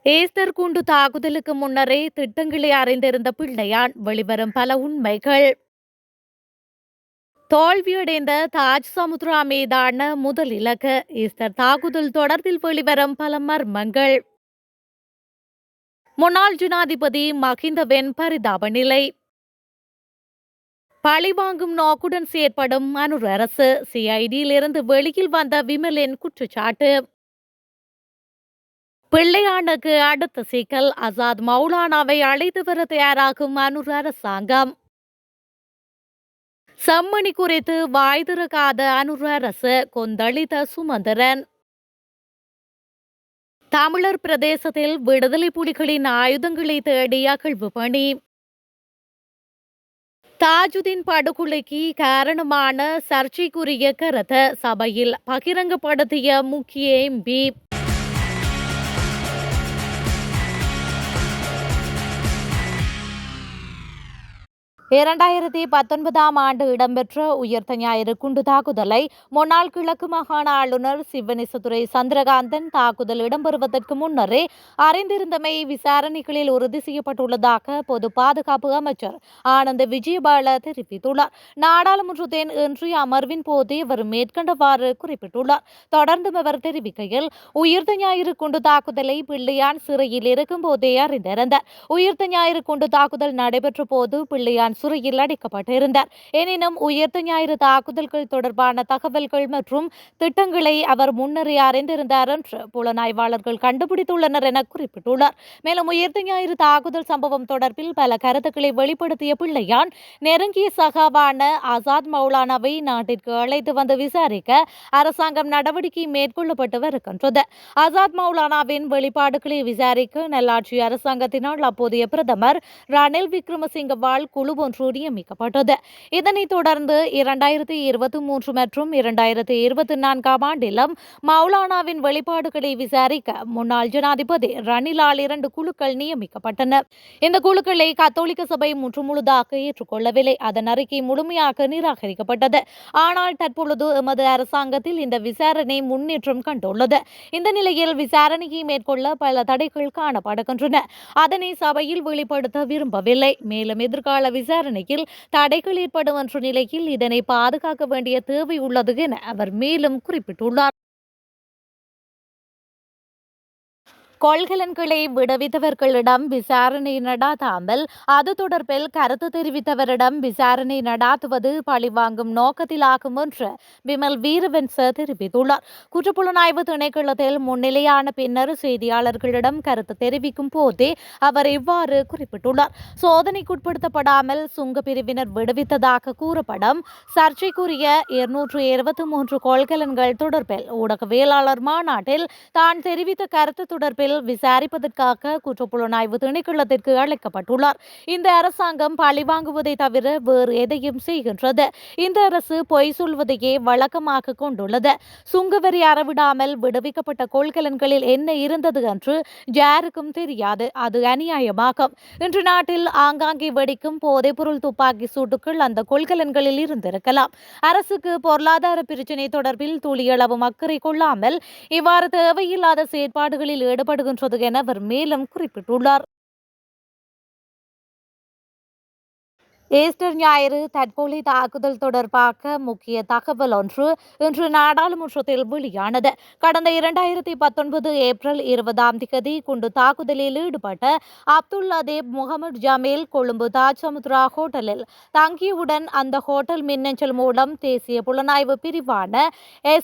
Easter குண்டு தாக்குதலுக்கு முன்னரே திட்டங்களை அறிந்திருந்த பிள்ளையான் வெளிவரும் பல உண்மைகள். தோல்வியடைந்த தாஜ் சமுத்ரா மீதான முதல் இலக்கு ஈஸ்டர் தாக்குதல் தொடர்பில் வெளிவரும் பல மர்மங்கள். முன்னாள் ஜனாதிபதி மஹிந்தவின் பரிதாப நிலை. பழிவாங்கும் நோக்குடன் செயற்படும் அனுர் அரசு. சிஐடியிலிருந்து வெளியில் வந்த விமலின் குற்றச்சாட்டு. பிள்ளையானுக்கு அடுத்த சிக்கல். ஆசாத் மௌலானாவை அழைத்து வர தயாராகும் அனுர் அரசாங்கம். செம்மணி குறித்து வாய் திறக்காத அனுர் அரசு. கொந்தளித்த சுமந்திரன். தமிழர் பிரதேசத்தில் விடுதலை புலிகளின் ஆயுதங்களை தேடி அகழ்வு பணி. தாஜுதீன் படுகொலைக்கு காரணமான சர்ச்சைக்குரிய கருத்து சபையில் பகிரங்கப்படுத்திய முக்கிய எம்பி. 2019 ஆண்டு இடம்பெற்ற உயிர்த்த ஞாயிறு குண்டு தாக்குதலை முன்னாள் கிழக்கு மாகாண ஆளுநர் சிவனேசதுரை சந்திரகாந்தன் தாக்குதல் இடம்பெறுவதற்கு முன்னரே அறிந்திருந்தமை விசாரணைகளில் உறுதி செய்யப்பட்டுள்ளதாக பொது பாதுகாப்பு அமைச்சர் ஆனந்த் விஜயபால தெரிவித்துள்ளார். நாடாளுமன்றத்தின் இன்றைய அமர்வின் போதே அவர் மேற்கண்டவாறு குறிப்பிட்டுள்ளார். தொடர்ந்தும் அவர் தெரிவிக்கையில், உயிர்த்த ஞாயிறு குண்டு தாக்குதலை பிள்ளையான் சிறையில் இருக்கும் போதே அறிந்திருந்தார். உயிர்த்த ஞாயிறு குண்டு தாக்குதல் நடைபெற்ற போது பிள்ளையான் சிறையில் அடைக்கப்பட்டிருந்தார். எனினும் உயிர்த்த ஞாயிறு தாக்குதல்கள் தொடர்பான தகவல்கள் மற்றும் திட்டங்களை அவர் முன்னரே அறிந்திருந்தார் என்று புலனாய்வாளர்கள் கண்டுபிடித்துள்ளனர் என குறிப்பிட்டுள்ளார். மேலும் உயிர்த்த ஞாயிறு தாக்குதல் சம்பவம் தொடர்பில் பல கருத்துக்களை வெளிப்படுத்திய பிள்ளையான் நெருங்கிய சகாவான ஆசாத் மௌலானாவை நாட்டிற்கு அழைத்து வந்து விசாரிக்க அரசாங்கம் நடவடிக்கை மேற்கொள்ளப்பட்டு வருகின்றது. ஆசாத் மௌலானாவின் வெளிப்பாடுகளை விசாரிக்க நல்லாட்சி அரசாங்கத்தினால் அப்போதைய பிரதமர் ரணில் விக்ரமசிங்கவால் குழு ஒன்று நியமிக்கப்பட்டது. இதனைத் தொடர்ந்து 2023 மற்றும் 2024 ஆண்டிலும் மௌலானாவின் வெளிப்பாடுகளை விசாரிக்க முன்னாள் ஜனாதிபதி ரணிலால் 2 குழுக்கள் நியமிக்கப்பட்டன. இந்த குழுக்களை கத்தோலிக்க சபை முற்றுமுழுதாக ஏற்றுக்கொள்ளவில்லை. அதன் அறிக்கை முழுமையாக நிராகரிக்கப்பட்டது. ஆனால் தற்பொழுது எமது அரசாங்கத்தில் இந்த விசாரணை முன்னேற்றம் கண்டுள்ளது. இந்த நிலையில் விசாரணையை மேற்கொள்ள பல தடைகள் காணப்படுகின்றன. அதனை சபையில் வெளிப்படுத்த விரும்பவில்லை. மேலும் எதிர்கால விசாரணையில் தடைகள் ஏற்படும் என்ற நிலையில் இதனை பாதுகாக்க வேண்டிய தேவை உள்ளது என அவர் மேலும் குறிப்பிட்டுள்ளார். கொள்கலன்களை விடுவித்தவர்களிடம் விசாரணை நடாத்தாமல் அது தொடர்பில் கருத்து தெரிவித்தவரிடம் விசாரணை நடாத்துவது பழிவாங்கும் நோக்கத்திலாகும் என்று விமல் வீரவன்ச தெரிவித்துள்ளார். குற்றப்புலனாய்வு திணைக்களத்தில் முன்னிலையான பின்னர் செய்தியாளர்களிடம் கருத்து தெரிவிக்கும் போதே அவர் இவ்வாறு குறிப்பிட்டுள்ளார். சோதனைக்குட்படுத்தப்படாமல் சுங்க பிரிவினர் விடுவித்ததாக கூறப்படும் சர்ச்சைக்குரிய 223 கொள்கலன்கள் தொடர்பில் ஊடகவியலாளர் மாநாட்டில் தான் தெரிவித்த கருத்து தொடர்பில் விசாரிப்பதற்காக குற்றப்புலனாய்வு திணைக்களத்திற்கு அழைக்கப்பட்டுள்ளார். இந்த அரசாங்கம் பழிவாங்குவதை தவிர வேறு எதையும் செய்கின்றது. இந்த அரசு பொய் சொல்வதையே வழக்கமாக கொண்டுள்ளது. சுங்கவரி அறவிடாமல் விடுவிக்கப்பட்ட கொள்கலன்களில் என்ன இருந்தது என்று யாருக்கும் தெரியாது. அது அநியாயமாகும். இன்று நாட்டில் ஆங்காங்கே வெடிக்கும் போதைப்பொருள் துப்பாக்கி சூட்டுகள் அந்த கொள்கலன்களில் இருந்திருக்கலாம். அரசுக்கு பொருளாதார பிரச்சினை தொடர்பில் துளியளவும் அக்கறை கொள்ளாமல் இவ்வாறு தேவையில்லாத செயற்பாடுகளில் ஈடுபடுகின்றது என அவர் மேலும் குறிப்பிட்டுள்ளார். ஈஸ்டர் ஞாயிறு தற்கொலை தாக்குதல் தொடர்பாக முக்கிய தகவல் ஒன்று இன்று நாடாளுமன்றத்தில் வெளியானது. கடந்த 2019 ஏப்ரல் 20 குண்டு தாக்குதலில் ஈடுபட்ட அப்துல் லதீப் முகமது ஜமீல் கொழும்பு தாஜ் சமுத்ரா ஹோட்டலில் தங்கியவுடன் அந்த ஹோட்டல் மின்னஞ்சல் மூலம் தேசிய புலனாய்வு பிரிவான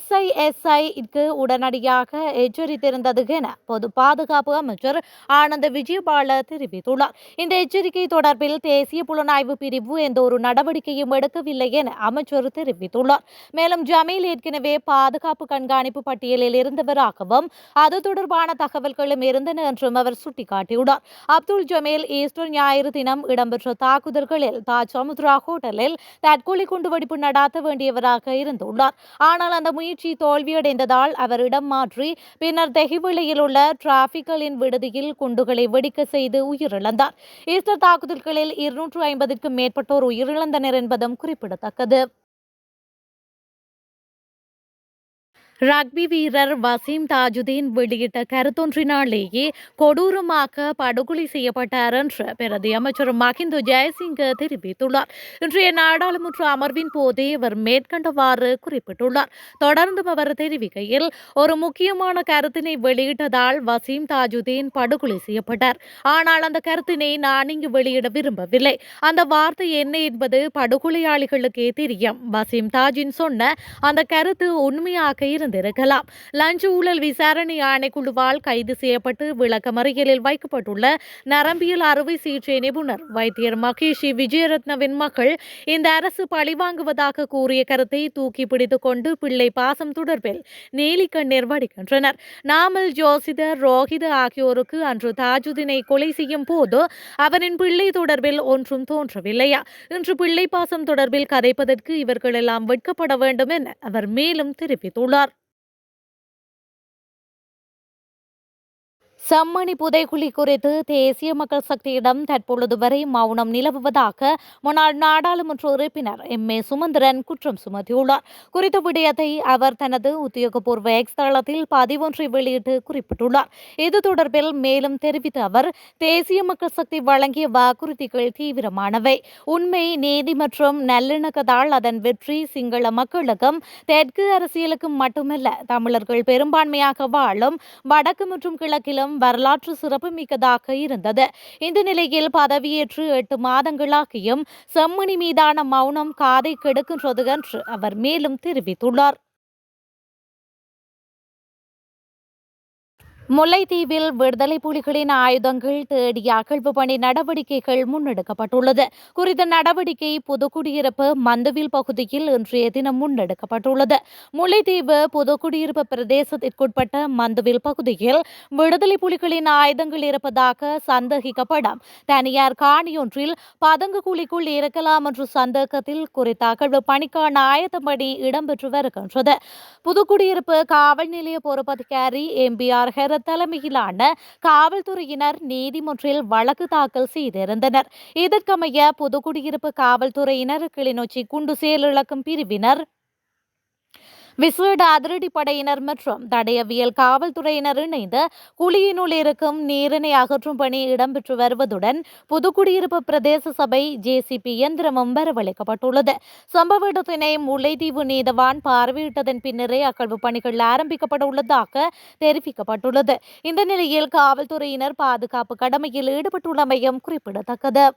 SISI-க்கு உடனடியாக எச்சரித்திருந்தது என பொது பாதுகாப்பு அமைச்சர் ஆனந்த் விஜயபால தெரிவித்துள்ளார். இந்த எச்சரிக்கை தொடர்பில் தேசிய புலனாய்வு பிரிவு எந்த ஒரு நடவடிக்கையும் எடுக்கவில்லை என அமைச்சர் தெரிவித்துள்ளார். மேலும் ஜமீல் ஏற்கனவே பாதுகாப்பு கண்காணிப்பு பட்டியலில் இருந்தவராகவும் அது தொடர்பான தகவல்களும் இருந்தன என்றும் அவர் சுட்டிக்காட்டியுள்ளார். அப்துல் ஜமீல் ஈஸ்டர் ஞாயிறு தினம் இடம்பெற்ற தாக்குதல்களில் தாஜ் சமுத்ரா ஹோட்டலில் தற்கொலை குண்டுவெடிப்பு நடாத்த வேண்டியவராக இருந்துள்ளார். ஆனால் அந்த முயற்சி தோல்வியடைந்ததால் அவர் இடம் மாற்றி பின்னர் தெஹிவளியில் உள்ள டிராபிக்களின் விடுதியில் குண்டுகளை வெடிக்க செய்து உயிரிழந்தார். ஈஸ்டர் தாக்குதல்களில் 250க்கும் மேற்பட்டோர் உயிரிழந்தனர் என்பதும் குறிப்பிடத்தக்கது. ரக்பி வீரர் வசீம் தாஜுதீன் வெளியிட்ட கருத்தொன்றினாலேயே கொடூரமாக படுகொலை செய்யப்பட்டார் என்று பிரதி அமைச்சர் மஹிந்த ஜெயசிங்க தெரிவித்துள்ளார். இன்றைய நாடாளுமன்ற அமர்வின் போதே அவர் மேற்கண்டவாறு குறிப்பிட்டுள்ளார். தொடர்ந்தும் அவர் தெரிவிக்கையில், ஒரு முக்கியமான கருத்தினை வெளியிட்டதால் வசீம் தாஜுதீன் படுகொலை செய்யப்பட்டார். ஆனால் அந்த கருத்தினை நான் இங்கு வெளியிட விரும்பவில்லை. அந்த வார்த்தை என்ன என்பது படுகொலையாளிகளுக்கே தெரியும். வசீம் தாஜின் சொன்ன அந்த கருத்து உண்மையாக இருந்திருக்கலாம். லஞ்ச ஊழல் விசாரணை ஆணைக்குழுவால் கைது செய்யப்பட்டு விளக்கமறியலில் வைக்கப்பட்டுள்ள நரம்பியல் அறுவை சிகிச்சை நிபுணர் வைத்தியர் மகேஷி விஜயரத்னவின் மகள் இந்த அரசு பழிவாங்குவதாக கூறிய கருத்தை தூக்கி பிடித்துக் கொண்டு பிள்ளை பாசம் தொடர்பில் நீலி கண்ணீர் வடிக்கின்றனர். நாமல், ஜோசிதர், ரோஹித் ஆகியோருக்கு அன்று தாஜுதீனை கொலை செய்யும் போது அவரின் பிள்ளை தொடர்பில் ஒன்றும் தோன்றவில்லையா? இன்று பிள்ளை பாசம் தொடர்பில் கதைப்பதற்கு இவர்கள் எல்லாம் வெட்கப்பட வேண்டும் என அவர் மேலும் தெரிவித்துள்ளார். செம்மணி புதைக்குழி குறித்து தேசிய மக்கள் சக்தியிடம் தற்பொழுது வரை மௌனம் நிலவுவதாக முன்னாள் நாடாளுமன்ற உறுப்பினர் எம். சுமந்திரன் குற்றம் சுமத்தியுள்ளார். குறித்த விடயத்தை அவர் தனது உத்தியோகபூர்வ எக்ஸ் தளத்தில் பதிவொன்றை வெளியிட்டு குறிப்பிட்டுள்ளார். இது தொடர்பில் மேலும் தெரிவித்த அவர், தேசிய மக்கள் சக்தி வழங்கிய வாக்குறுதிகள் தீவிரமானவை. உண்மை, நீதி மற்றும் நல்லிணக்கத்தால் அதன் வெற்றி சிங்கள மக்களுக்கும் தெற்கு அரசியலுக்கும் மட்டுமல்ல, தமிழர்கள் பெரும்பான்மையாக வாழும் வடக்கு மற்றும் கிழக்கிலும் வரலாற்று சிறப்புமிக்கதாக இருந்தது. இந்த நிலையில் பதவியேற்று 8 மாதங்களாகியும் செம்மணி மீதான மௌனம் காதை கெடுக்கின்றது என்று அவர் மேலும் தெரிவித்துள்ளார். முல்லைத்தீவில் விடுதலை புலிகளின் ஆயுதங்கள் தேடி அகழ்வு பணி நடவடிக்கைகள் முன்னெடுக்கப்பட்டுள்ளது. குறித்த நடவடிக்கை புதுக்குடியிருப்பு மந்துவில் பகுதியில் இன்றைய தினம் முன்னெடுக்கப்பட்டுள்ளது. முல்லைத்தீவு புதுக்குடியிருப்பு பிரதேசத்திற்குட்பட்ட மந்துவில் பகுதியில் விடுதலை புலிகளின் ஆயுதங்கள் இருப்பதாக சந்தேகிக்கப்படும் தனியார் காணியொன்றில் பதுங்கு குழிக்குள் இருக்கலாம் என்ற சந்தேகத்தில் குறித்த அகழ்வு பணிக்கான ஆயத்த பணி இடம்பெற்று வருகின்றது. புதுக்குடியிருப்பு காவல் நிலைய பொறுப்பதிகாரி எம்பிஆர் ஹெரத் தலைமையிலான காவல்துறையினர் நீதிமன்றில் வழக்கு தாக்கல் செய்திருந்தனர். இதற்கமைய புதுக்குடியிருப்பு காவல்துறையினர், கிளிநொச்சி குண்டு செயலிழக்கும் பிரிவினர், விசேட அதிரடிப்படையினர் மற்றும் தடயவியல் காவல்துறையினர் இணைந்து குழியினுள் இருக்கும் நீரினை அகற்றும் பணி இடம்பெற்று வருவதுடன் புதுக்குடியிருப்பு பிரதேச சபை ஜேசிபி இயந்திரமும் வரவழைக்கப்பட்டுள்ளது. சம்பவ இடத்தினை முல்லைத்தீவு நீதவான் பார்வையிட்டதன் பின்னரே அகழ்வு பணிகள் ஆரம்பிக்கப்பட உள்ளதாக தெரிவிக்கப்பட்டுள்ளது. இந்த நிலையில் காவல்துறையினர் பாதுகாப்பு கடமையில் ஈடுபட்டுள்ளமையும் குறிப்பிடத்தக்கது.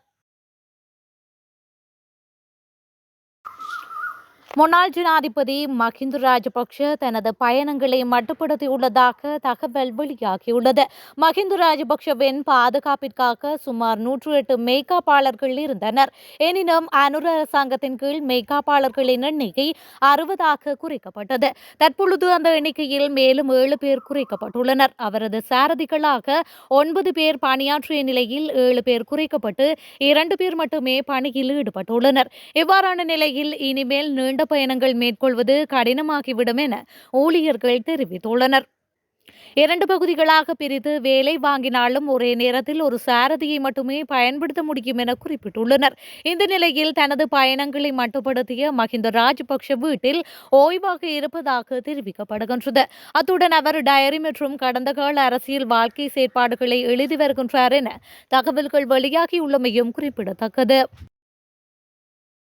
முன்னாள் ஜனாதிபதி மஹிந்த ராஜபக்ஷ தனது பயணங்களை மட்டுப்படுத்தியுள்ளதாக தகவல் வெளியாகியுள்ளது. மஹிந்த ராஜபக்ஷவின் பாதுகாப்பிற்காக சுமார் 108 மெய்காப்பாளர்கள் இருந்தனர். எனினும் அனுர அரசாங்கத்தின் கீழ் மெய்காப்பாளர்களின் எண்ணிக்கை 60ஆக குறைக்கப்பட்டது. தற்பொழுது அந்த எண்ணிக்கையில் மேலும் 7 பேர் குறைக்கப்பட்டுள்ளனர். அவரது சாரதிகளாக 9 பேர் பணியாற்றிய நிலையில் 7 பேர் குறைக்கப்பட்டு 2 பேர் மட்டுமே பணியில் ஈடுபட்டுள்ளனர். இவ்வாறான நிலையில் இனிமேல் நீண்ட பயணங்கள் மேற்கொள்வது கடினமாகிவிடும் என ஊழியர்கள் தெரிவித்துள்ளனர். 2 பகுதிகளாக பிரித்து வேலை வாங்கினாலும் ஒரே நேரத்தில் ஒரு சாரதியை மட்டுமே பயன்படுத்த முடியும் என குறிப்பிட்டுள்ளனர். இந்த நிலையில் தனது பயணங்களை மட்டுப்படுத்திய மஹிந்த ராஜபக்ஷ வீட்டில் ஓய்வாக இருப்பதாக தெரிவிக்கப்படுகின்றது. அத்துடன் அவர் டயரி மற்றும் கடந்த கால அரசியல் வாழ்க்கை செயற்பாடுகளை எழுதி வருகின்றார் என தகவல்கள் வெளியாகியுள்ளமையும் குறிப்பிடத்தக்கது.